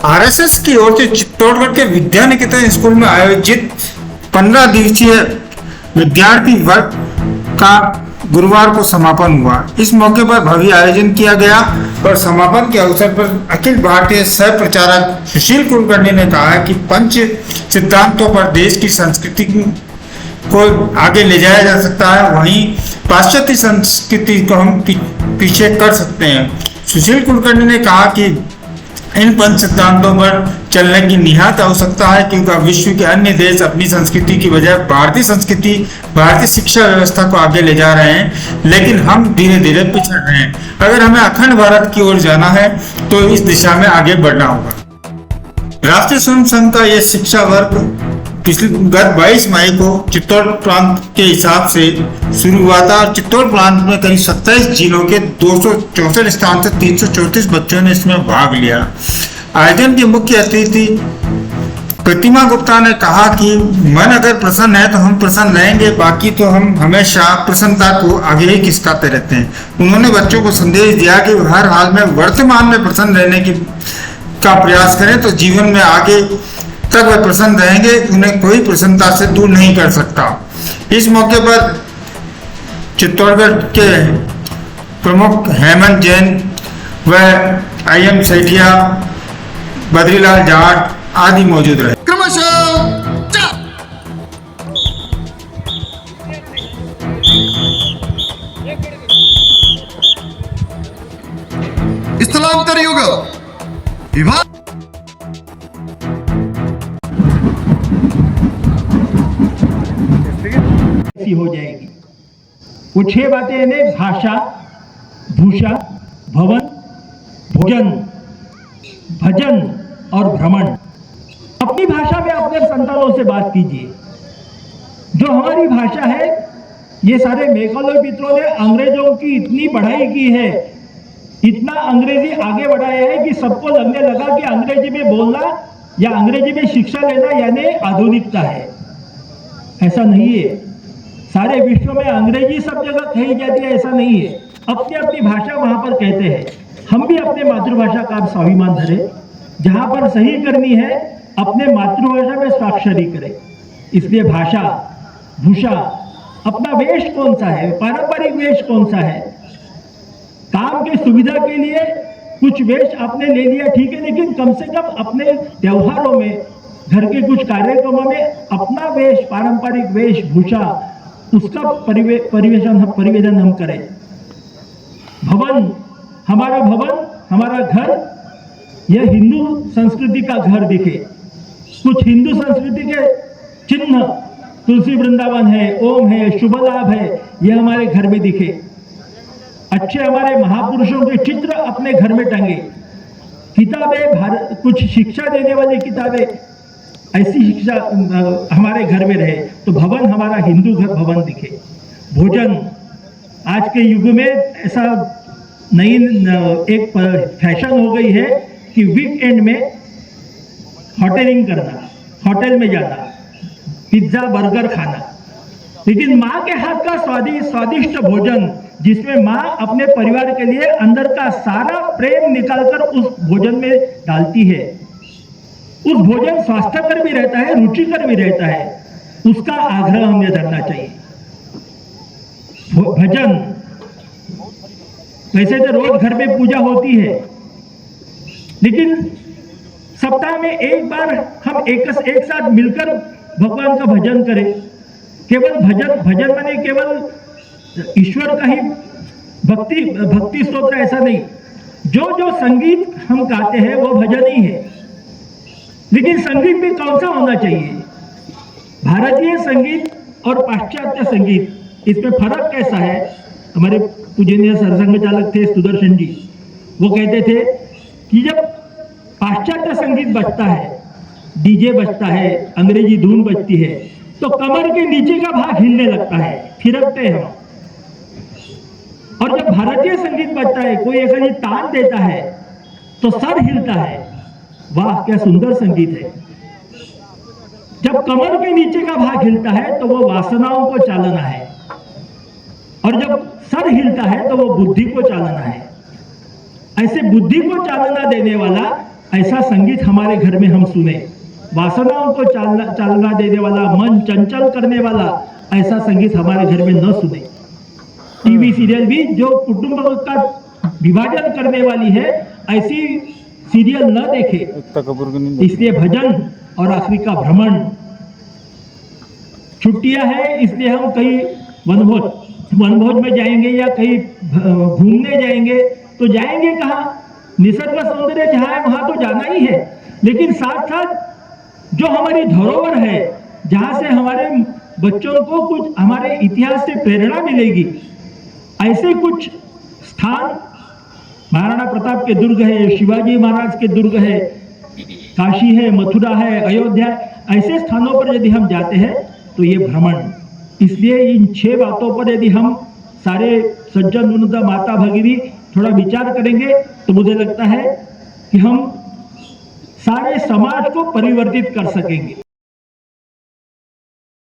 RSS की ओर से चित्तौड़गढ़ के विद्या निकेतन स्कूल में आयोजित 15 दिवसीय विद्यार्थी वर्ग का गुरुवार को समापन हुआ। इस मौके पर भव्य आयोजन किया गया और समापन के अवसर पर अखिल भारतीय सह प्रचारक सुशील कुलकर्णी ने कहा कि पंच सिद्धांतों पर देश की संस्कृति को आगे ले जाया जा सकता है, वहीं पाश्चात्य संस्कृति को हम पीछे कर सकते हैं। सुशील कुलकर्णी ने कहा कि इन पंच सिद्धांतों पर चलने की निहायत आवश्यकता है, क्योंकि विश्व के अन्य देश अपनी संस्कृति की बजाय भारतीय संस्कृति, भारतीय शिक्षा व्यवस्था को आगे ले जा रहे हैं, लेकिन हम धीरे धीरे पिछड़ रहे हैं। अगर हमें अखंड भारत की ओर जाना है तो इस दिशा में आगे बढ़ना होगा। राष्ट्रीय स्वयं संघ का यह शिक्षा वर्ग गत 22 मई को चित्तौड़ प्रांत के हिसाब से शुरू हुआ था और चित्तौड़ प्रांत में करीब 27 जिलों के 264 स्थान से 334 बच्चों ने इसमें भाग लिया। आयोजन के मुख्य अतिथि प्रतिमा गुप्ता ने कहा कि मन अगर प्रसन्न है तो हम प्रसन्न रहेंगे, बाकी तो हम हमेशा प्रसन्नता को आगे ही खिसकाते रहते हैं। उन्होंने बच्चों को संदेश दिया कि हर हाल में वर्तमान में प्रसन्न रहने का प्रयास करें तो जीवन में आगे तक वह प्रसन्न रहेंगे, उन्हें कोई प्रसन्नता से दूर नहीं कर सकता। इस मौके पर चित्तौड़गढ़ के प्रमुख हेमंत जैन व IM सेठिया, बद्रीलाल जाट आदि मौजूद रहे। स्थलांतर युग विभाग हो जाएगी। वो 6 बातें ने भाषा, भूषा, भवन, भोजन, भजन और भ्रमण। अपनी भाषा में अपने संतानों से बात कीजिए। जो हमारी भाषा है, ये सारे मेघालय मित्रों ने अंग्रेजों की इतनी पढ़ाई की है, इतना अंग्रेजी आगे बढ़ाया है कि सबको लगने लगा कि अंग्रेजी में बोलना या अंग्रेजी में शिक्षा लेना यानी आधुनिकता है। ऐसा नहीं है। सारे विश्व में अंग्रेजी सब जगह कही जाती है, ऐसा नहीं है। अपनी अपनी भाषा वहां पर कहते हैं। हम भी अपने मातृभाषा का स्वाभिमान धरें। जहां पर सही करनी है अपने मातृभाषा में स्वाक्षरी करें। इसलिए भाषा, भूषा, अपना वेश कौन सा है, पारंपरिक वेश कौन सा है। काम की सुविधा के लिए कुछ वेश आपने ले लिया, ठीक है, लेकिन कम से कम अपने त्योहारों में, घर के कुछ कार्यक्रमों में अपना वेश, पारंपरिक वेशभूषा, उसका परिवेदन हम करें। भवन, हमारा घर, यह हिंदू संस्कृति का घर दिखे। कुछ हिंदू संस्कृति के चिन्ह, तुलसी वृंदावन है, ओम है, शुभ लाभ है, यह हमारे घर में दिखे। अच्छे हमारे महापुरुषों के चित्र अपने घर में टंगे। किताबें, कुछ शिक्षा देने वाली किताबें, ऐसी शिक्षा हमारे घर में रहे तो भवन, हमारा हिंदू घर भवन दिखे। भोजन, आज के युग में ऐसा नई एक फैशन हो गई है कि वीकेंड में होटलिंग करना, होटल में जाना, पिज्जा बर्गर खाना। लेकिन माँ के हाथ का स्वादिष्ट भोजन, जिसमें माँ अपने परिवार के लिए अंदर का सारा प्रेम निकालकर उस भोजन में डालती है, उस भोजन स्वास्थ्यकर भी रहता है, रुचिकर भी रहता है, उसका आग्रह हमें रखना चाहिए। भजन, वैसे तो रोज घर में पूजा होती है, लेकिन सप्ताह में एक बार हम एक साथ मिलकर भगवान का भजन करें। केवल भजन माने केवल ईश्वर का ही भक्ति स्तोत्र, ऐसा नहीं। जो संगीत हम गाते हैं वो भजन ही है। लेकिन संगीत भी कौन सा होना चाहिए? भारतीय संगीत और पाश्चात्य संगीत, इसमें फर्क कैसा है? हमारे पूजनीय सरसंघ चालक थे सुदर्शन जी, वो कहते थे कि जब पाश्चात्य संगीत बजता है, डीजे बजता है, अंग्रेजी धुन बजती है, तो कमर के नीचे का भाग हिलने लगता है, थिरकते हैं। और जब भारतीय संगीत बजता है, कोई ऐसा ही तान देता है तो सर हिलता है। वाह, क्या सुंदर संगीत है। जब कमर के नीचे का भाग हिलता है तो वो वासनाओं को चालना है, और जब सर हिलता है तो वो बुद्धि को चालना है। ऐसे बुद्धि को चालना देने वाला ऐसा संगीत हमारे घर में हम सुने, वासनाओं को चालना देने वाला, मन चंचल करने वाला ऐसा संगीत हमारे घर में न सुने। टीवी सीरियल भी जो कुटुंब का विभाजन करने वाली है ऐसी सीरियल न देखे। इसलिए भजन और आखिरी का भ्रमण। छुट्टियां हैं इसलिए हम कहीं वनभोज में जाएंगे या कहीं घूमने जाएंगे, तो जाएंगे कहाँ? निसर्ग सौंदर्य जहाँ है वहां तो जाना ही है, लेकिन साथ साथ जो हमारी धरोहर है, जहां से हमारे बच्चों को कुछ हमारे इतिहास से प्रेरणा मिलेगी, ऐसे कुछ स्थान महाराणा प्रताप के दुर्ग है, शिवाजी महाराज के दुर्ग है, काशी है, मथुरा है, अयोध्या है, ऐसे स्थानों पर यदि हम जाते हैं तो ये भ्रमण। इसलिए इन 6 बातों पर यदि हम सारे सज्जन वृंद, माता भगिनी थोड़ा विचार करेंगे तो मुझे लगता है कि हम सारे समाज को परिवर्तित कर सकेंगे।